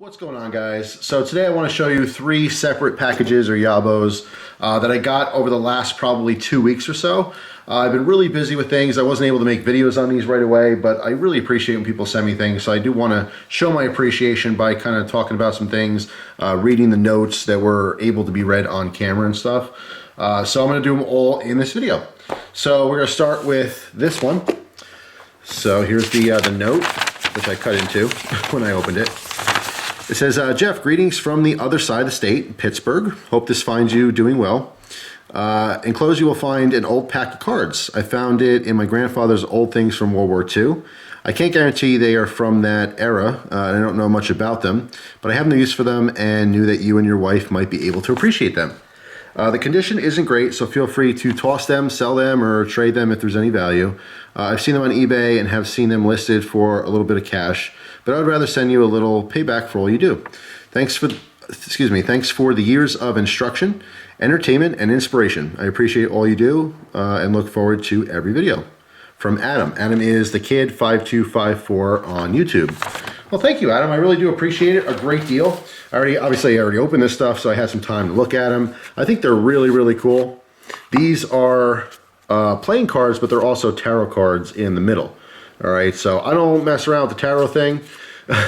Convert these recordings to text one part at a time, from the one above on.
What's going on, guys? So today I want to show you three separate packages or YABOs that I got over the last probably 2 weeks or so. I've been really busy with things. I wasn't able to make videos on these right away, but I really appreciate when people send me things. So I do want to show my appreciation by kind of talking about some things, reading the notes that were able to be read on camera and stuff. So I'm going to do them all in this video. So we're going to start with this one. So here's the note, which I cut into when I opened it. It says, Jeff, greetings from the other side of the state, Pittsburgh. Hope this finds you doing well. Enclosed you will find an old pack of cards. I found it in my grandfather's old things from World War II. I can't guarantee they are from that era. I don't know much about them, but I have no use for them and knew that you and your wife might be able to appreciate them. The condition isn't great, so feel free to toss them, sell them, or trade them if there's any value. I've seen them on eBay and have seen them listed for a little bit of cash, but I would rather send you a little payback for all you do. Thanks for the years of instruction, entertainment, and inspiration. I appreciate all you do and look forward to every video. From Adam. Adam is the kid 5254 on YouTube. Well, thank you, Adam. I really do appreciate it a great deal. I already opened this stuff, so I had some time to look at them. I think they're really, really cool. These are playing cards, but they're also tarot cards in the middle. All right, so I don't mess around with the tarot thing.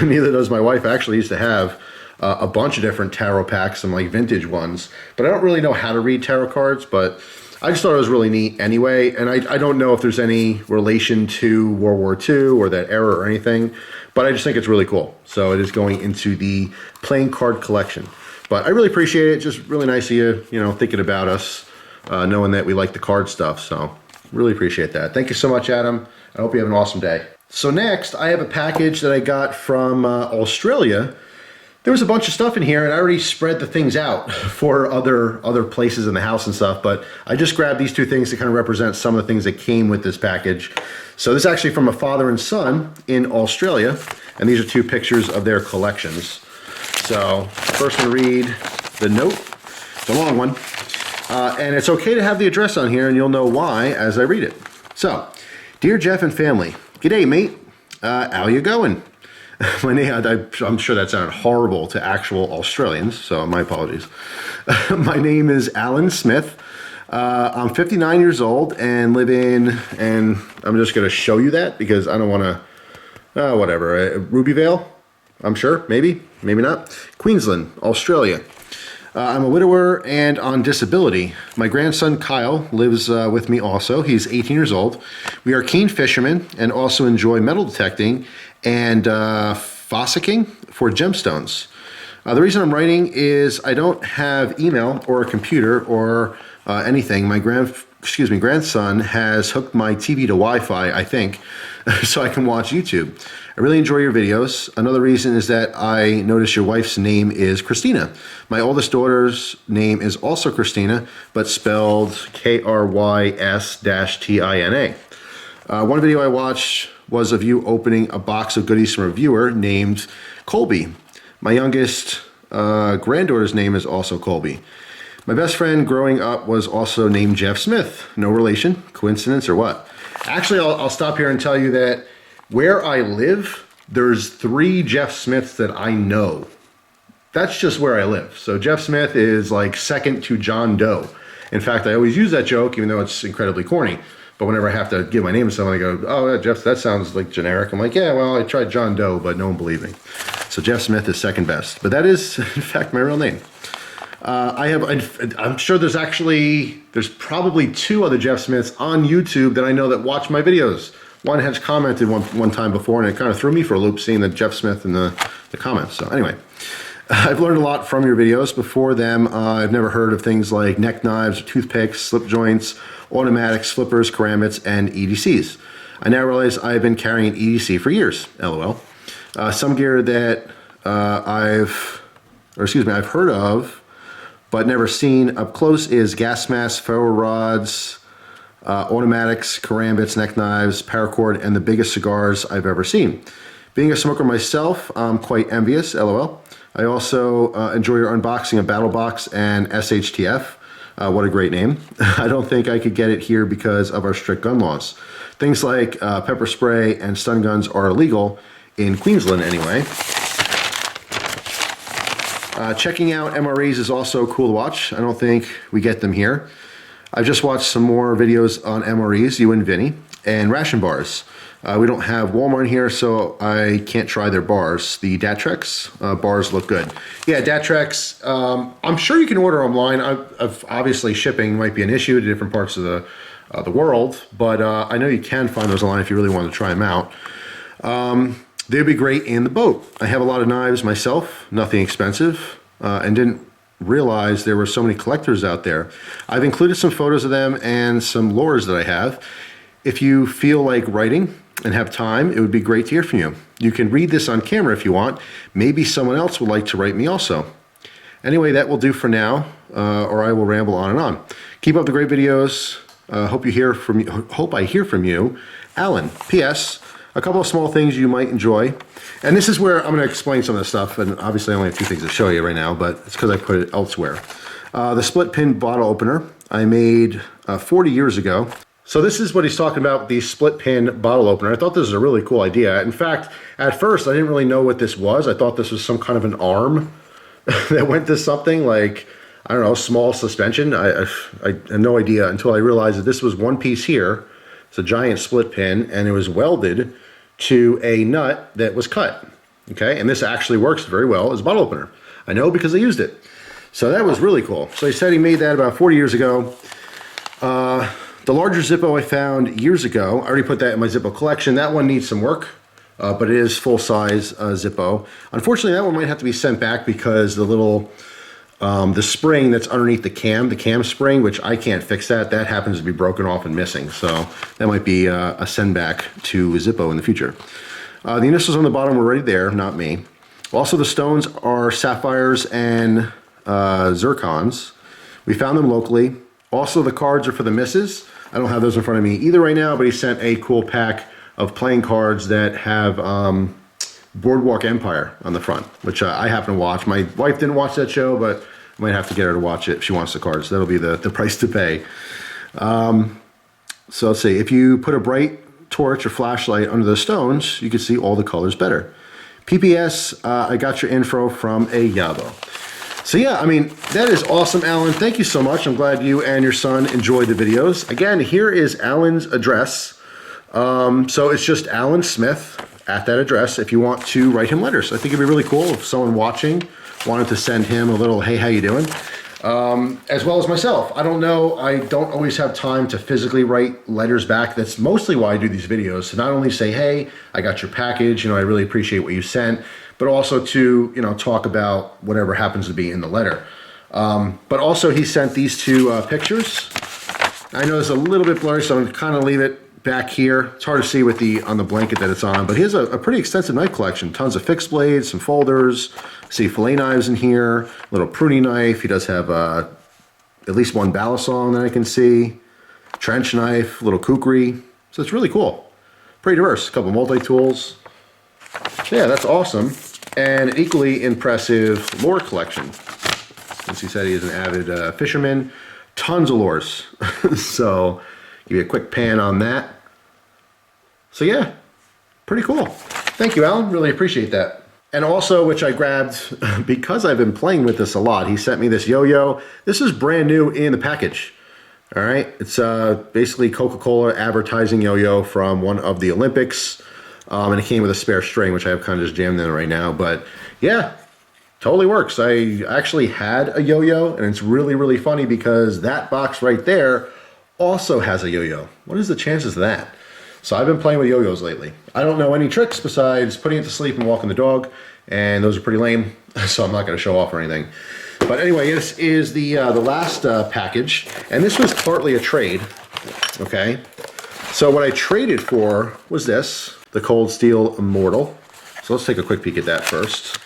Neither does my wife. I actually used to have a bunch of different tarot packs, some like vintage ones, but I don't really know how to read tarot cards, but I just thought it was really neat anyway, and I don't know if there's any relation to World War II or that era or anything, but I just think it's really cool. So it is going into the playing card collection. But I really appreciate it. Just really nice of you, thinking about us, knowing that we like the card stuff. So really appreciate that. Thank you so much, Adam. I hope you have an awesome day. So next, I have a package that I got from Australia. There was a bunch of stuff in here, and I already spread the things out for other places in the house and stuff, but I just grabbed these two things to kind of represent some of the things that came with this package. So this is actually from a father and son in Australia, and these are two pictures of their collections. So first one, read the note. It's a long one, and it's okay to have the address on here, and you'll know why as I read it. So, dear Jeff and family, g'day mate, how you going? My name, I'm sure that sounded horrible to actual Australians, so my apologies. My name is Alan Smith. I'm 59 years old and live in, and I'm just going to show you that because I don't want to, whatever, Rubyvale, I'm sure, maybe not. Queensland, Australia. I'm a widower and on disability. My grandson Kyle lives with me also. He's 18 years old. We are keen fishermen and also enjoy metal detecting and fossicking for gemstones. The reason I'm writing is I don't have email or a computer or anything. My grandson has hooked my TV to Wi-Fi, I think, so I can watch YouTube. I really enjoy your videos. Another reason is that I noticed your wife's name is Christina. My oldest daughter's name is also Christina, but spelled Krys-Tina. One video I watched was of you opening a box of goodies from a viewer named Colby. My youngest granddaughter's name is also Colby. My best friend growing up was also named Jeff Smith. No relation? Coincidence or what? Actually, I'll stop here and tell you that where I live, there's 3 Jeff Smiths that I know. That's just where I live. So Jeff Smith is like second to John Doe. In fact, I always use that joke, even though it's incredibly corny. But whenever I have to give my name to someone, they go, oh, yeah, Jeff, that sounds like generic. I'm like, yeah, well, I tried John Doe, but no one believed me. So Jeff Smith is second best. But that is, in fact, my real name. I'm sure there's probably 2 other Jeff Smiths on YouTube that I know that watch my videos. One has commented one time before, and it kind of threw me for a loop seeing the Jeff Smith in the comments. So anyway, I've learned a lot from your videos. Before them, I've never heard of things like neck knives, toothpicks, slip joints, automatics, flippers, karambits, and EDCs. I now realize I've been carrying an EDC for years, LOL. Some gear that I've heard of, but never seen up close is gas masks, ferro rods, automatics, karambits, neck knives, paracord, and the biggest cigars I've ever seen. Being a smoker myself, I'm quite envious, LOL. I also enjoy your unboxing of Battle Box and SHTF. What a great name. I don't think I could get it here because of our strict gun laws. Things like pepper spray and stun guns are illegal in Queensland anyway. Checking out MREs is also cool to watch. I don't think we get them here. I've just watched some more videos on MREs, you and Vinny, and ration bars. We don't have Walmart here, so I can't try their bars. The Datrex bars look good. Yeah, Datrex, I'm sure you can order online. Obviously, shipping might be an issue to different parts of the world, but I know you can find those online if you really want to try them out. They'd be great in the boat. I have a lot of knives myself, nothing expensive, and didn't realize there were so many collectors out there. I've included some photos of them and some lures that I have. If you feel like writing and have time, it would be great to hear from you. You can read this on camera if you want. Maybe someone else would like to write me also. Anyway, that will do for now, or I will ramble on and on. Keep up the great videos. Hope I hear from you. Alan, P.S. A couple of small things you might enjoy. And this is where I'm going to explain some of this stuff, and obviously I only have two things to show you right now, but it's because I put it elsewhere. The split pin bottle opener I made 40 years ago. So this is what he's talking about, the split pin bottle opener. I thought this was a really cool idea. In fact, at first I didn't really know what this was. I thought this was some kind of an arm that went to something like, I don't know, small suspension. I had no idea until I realized that this was one piece here. It's a giant split pin, and it was welded to a nut that was cut. Okay, and this actually works very well as a bottle opener. I know because I used it. So that was really cool. So he said he made that about 40 years ago. The larger Zippo I found years ago, I already put that in my Zippo collection. That one needs some work, but it is full-size Zippo. Unfortunately, that one might have to be sent back because the little, the spring that's underneath the cam spring, which I can't fix that happens to be broken off and missing. So that might be a send back to Zippo in the future. The initials on the bottom were already there, not me. Also, the stones are sapphires and zircons. We found them locally. Also, the cards are for the misses. I don't have those in front of me either right now, but he sent a cool pack of playing cards that have Boardwalk Empire on the front, which I happen to watch. My wife didn't watch that show, but I might have to get her to watch it if she wants the cards. That'll be the price to pay. So let's see. If you put a bright torch or flashlight under the stones, you can see all the colors better. PPS, I got your info from a YABO. So yeah, I mean, that is awesome, Alan. Thank you so much. I'm glad you and your son enjoyed the videos. Again, here is Alan's address. So it's just Alan Smith at that address if you want to write him letters. I think it'd be really cool if someone watching wanted to send him a little, hey, how you doing? As well as myself. I don't know, I don't always have time to physically write letters back. That's mostly why I do these videos, to not only say, hey, I got your package, I really appreciate what you sent, but also to, talk about whatever happens to be in the letter. But also he sent these two pictures. I know it's a little bit blurry, so I'm gonna kind of leave it back here. It's hard to see with on the blanket that it's on, but he has a pretty extensive knife collection. Tons of fixed blades, some folders. See fillet knives in here, little pruning knife. He does have at least one Balisong that I can see. Trench knife, little kukri. So it's really cool. Pretty diverse. A couple multi-tools. So yeah, that's awesome. And an equally impressive lure collection. As he said, he is an avid fisherman. Tons of lures. So give you a quick pan on that. So yeah, pretty cool. Thank you, Alan. Really appreciate that. And also, which I grabbed because I've been playing with this a lot, he sent me this yo-yo. This is brand new in the package. All right, it's basically Coca-Cola advertising yo-yo from one of the Olympics. And it came with a spare string, which I have kind of just jammed in right now. But yeah, totally works. I actually had a yo-yo, and it's really, really funny because that box right there also has a yo-yo. What is the chances of that? So I've been playing with yo-yos lately. I don't know any tricks besides putting it to sleep and walking the dog, and those are pretty lame, so I'm not going to show off or anything. But anyway, this is the last package, and this was partly a trade, okay? So what I traded for was this, the Cold Steel Immortal. So let's take a quick peek at that first.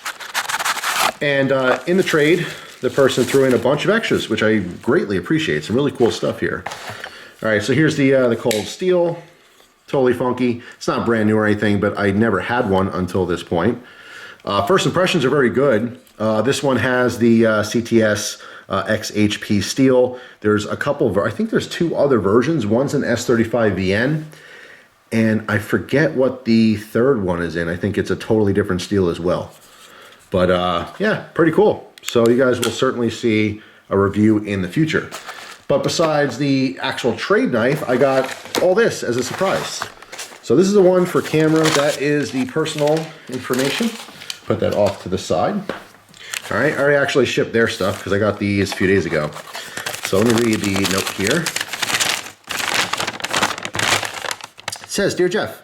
And in the trade, the person threw in a bunch of extras, which I greatly appreciate. Some really cool stuff here. All right, so here's the Cold Steel. Totally funky. It's not brand new or anything, but I never had one until this point. First impressions are very good. This one has the CTS XHP steel. There's a couple, I think there's two other versions. One's an S35VN, and I forget what the third one is in. I think it's a totally different steel as well. But yeah, pretty cool. So you guys will certainly see a review in the future. But besides the actual trade knife, I got all this as a surprise. So this is the one for camera. That is the personal information. Put that off to the side. All right, I already actually shipped their stuff because I got these a few days ago. So let me read the note here. It says, Dear Jeff,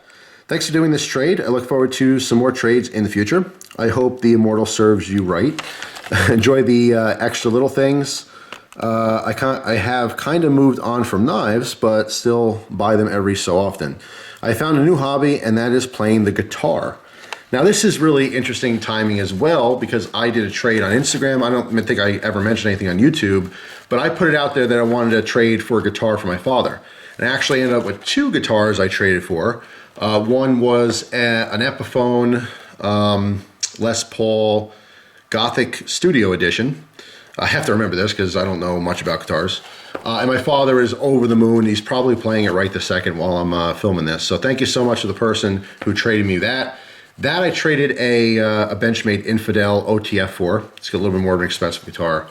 thanks for doing this trade. I look forward to some more trades in the future. I hope the Immortal serves you right. Enjoy the extra little things. I have kind of moved on from knives, but still buy them every so often. I found a new hobby, and that is playing the guitar. Now, this is really interesting timing as well, because I did a trade on Instagram. I don't think I ever mentioned anything on YouTube, but I put it out there that I wanted to trade for a guitar for my father. And I actually ended up with 2 guitars I traded for. One was an Epiphone Les Paul Gothic Studio Edition. I have to remember this because I don't know much about guitars. And my father is over the moon. He's probably playing it right this second while I'm filming this. So thank you so much to the person who traded me that. That I traded a Benchmade Infidel OTF for. It's a little bit more of an expensive guitar.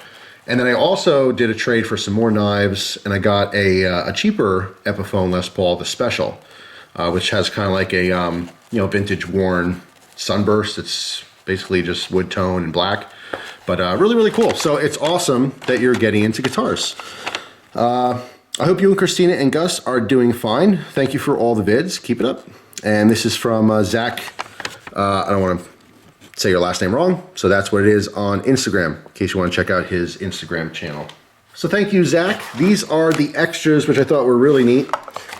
And then I also did a trade for some more knives, and I got a cheaper Epiphone Les Paul, the Special, which has kind of like a vintage worn sunburst. It's basically just wood tone and black. But really, really cool. So it's awesome that you're getting into guitars. I hope you and Christina and Gus are doing fine. Thank you for all the vids. Keep it up. And this is from Zach. I don't want to say your last name wrong. So that's what it is on Instagram, in case you want to check out his Instagram channel. So thank you, Zach. These are the extras, which I thought were really neat.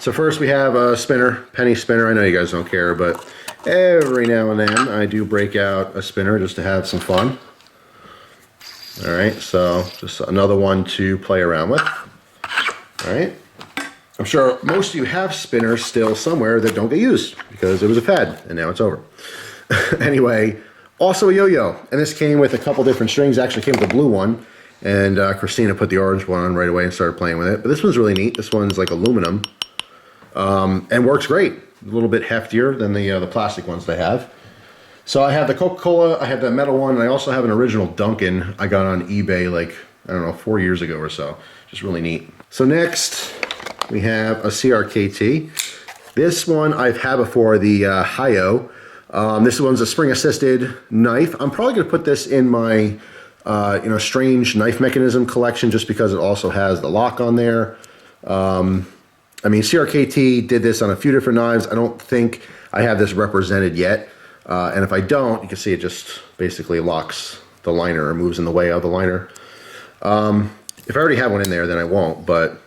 So first we have a spinner, penny spinner. I know you guys don't care, but every now and then I do break out a spinner just to have some fun. All right, so just another one to play around with. All right, I'm sure most of you have spinners still somewhere that don't get used because it was a fad and now it's over. Anyway, also a yo-yo, and this came with a couple different strings. Actually came with a blue one, and Christina put the orange one on right away and started playing with it. But this one's really neat. This one's like aluminum and works great. A little bit heftier than the plastic ones they have. So I have the Coca-Cola, I have that metal one, and I also have an original Duncan I got on eBay like, I don't know, 4 years ago or so. Just really neat. So next, we have a CRKT. This one I've had before, the YABO. This one's a spring-assisted knife. I'm probably going to put this in my strange knife mechanism collection just because it also has the lock on there. I mean, CRKT did this on a few different knives. I don't think I have this represented yet. And if I don't, you can see it just basically locks the liner or moves in the way of the liner. If I already have one in there, then I won't. But,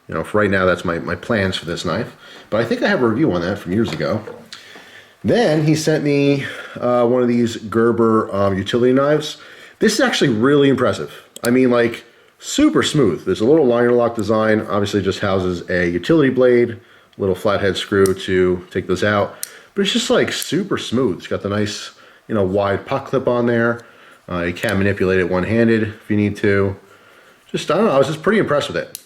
for right now, that's my plans for this knife. But I think I have a review on that from years ago. Then he sent me one of these Gerber utility knives. This is actually really impressive. I mean, like, super smooth. There's a little liner lock design. Obviously, just houses a utility blade, little flathead screw to take those out. But it's just like super smooth. It's got the nice, wide puck clip on there. You can manipulate it one-handed if you need to. Just, I don't know, I was just pretty impressed with it.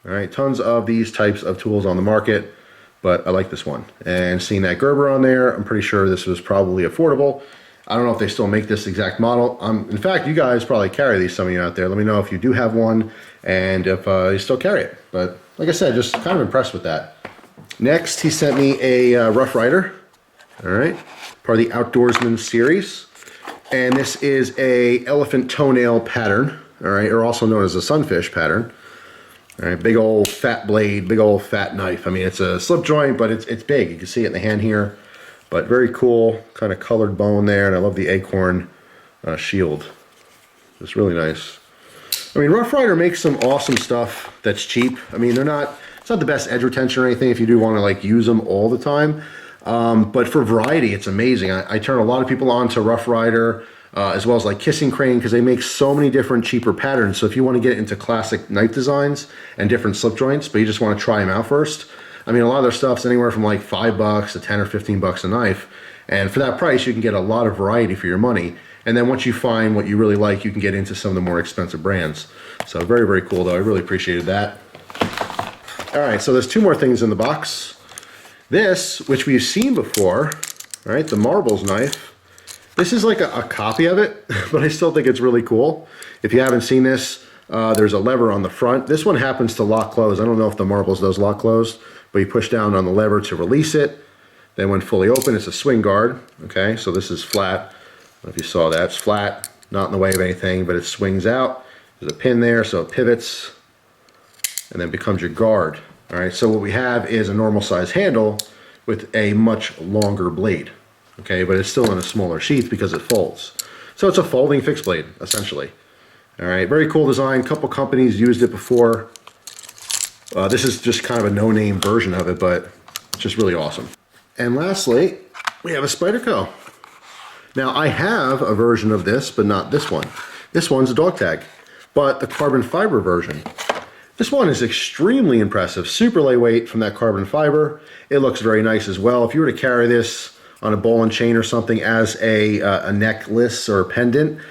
All right, tons of these types of tools on the market, but I like this one. And seeing that Gerber on there, I'm pretty sure this was probably affordable. I don't know if they still make this exact model. In fact, you guys probably carry these, some of you out there. Let me know if you do have one and if you still carry it. But like I said, just kind of impressed with that. Next, he sent me a Rough Rider. All right, part of the Outdoorsman series. And this is a elephant toenail pattern, all right, or also known as a sunfish pattern. All right, big old fat blade, big old fat knife. I mean, it's a slip joint, but it's big. You can see it in the hand here, but very cool, kind of colored bone there. And I love the acorn shield. It's really nice. I mean, Rough Rider makes some awesome stuff that's cheap. I mean, it's not the best edge retention or anything if you do want to like use them all the time. But for variety, it's amazing. I turn a lot of people on to Rough Rider, as well as like Kissing Crane, because they make so many different cheaper patterns. So if you want to get into classic knife designs and different slip joints, but you just want to try them out first, I mean, a lot of their stuff's anywhere from like $5 to 10 or 15 bucks a knife. And for that price, you can get a lot of variety for your money. And then once you find what you really like, you can get into some of the more expensive brands. So very, very cool though. I really appreciated that. All right, so there's 2 more things in the box. This, which we've seen before, all right, the Marbles knife. This is like a copy of it, but I still think it's really cool. If you haven't seen this, there's a lever on the front. This one happens to lock closed. I don't know if the Marbles does lock closed, but you push down on the lever to release it. Then when fully open, it's a swing guard. Okay, so this is flat. I don't know if you saw that. It's flat, not in the way of anything, but it swings out. There's a pin there, so it pivots and then becomes your guard. All right, so what we have is a normal size handle with a much longer blade. Okay, but it's still in a smaller sheath because it folds. So it's a folding fixed blade, essentially. All right, very cool design. A couple companies used it before. This is just kind of a no-name version of it, but it's just really awesome. And lastly, we have a Spyderco. Now, I have a version of this, but not this one. This one's a dog tag, but the carbon fiber version. This one is extremely impressive. Super lightweight from that carbon fiber. It looks very nice as well. If you were to carry this on a ball and chain or something as a necklace or a pendant,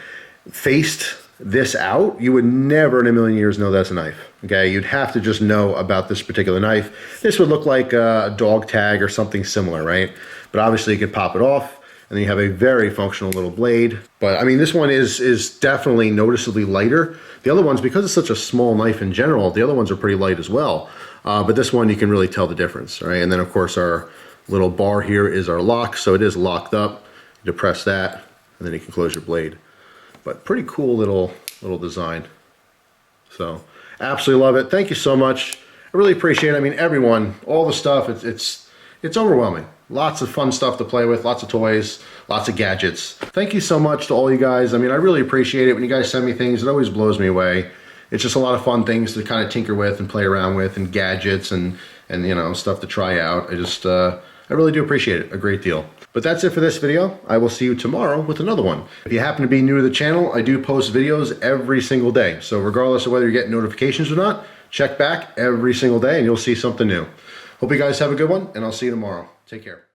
faced this out, you would never in a million years know that's a knife. Okay, you'd have to just know about this particular knife. This would look like a dog tag or something similar, right? But obviously you could pop it off, and then you have a very functional little blade. But I mean, this one is definitely noticeably lighter. The other ones, because it's such a small knife in general, the other ones are pretty light as well. But this one, you can really tell the difference, right? And then of course our little bar here is our lock, so it is locked up. You depress that, and then you can close your blade. But pretty cool little design. So absolutely love it. Thank you so much. I really appreciate it. I mean, everyone, all the stuff, it's overwhelming. Lots of fun stuff to play with, lots of toys, lots of gadgets. Thank you so much to all you guys. I mean, I really appreciate it. When you guys send me things, it always blows me away. It's just a lot of fun things to kind of tinker with and play around with, and gadgets and you know, stuff to try out. I really do appreciate it a great deal. But that's it for this video. I will see you tomorrow with another one. If you happen to be new to the channel, I do post videos every single day. So regardless of whether you're getting notifications or not, check back every single day and you'll see something new. Hope you guys have a good one, and I'll see you tomorrow. Take care.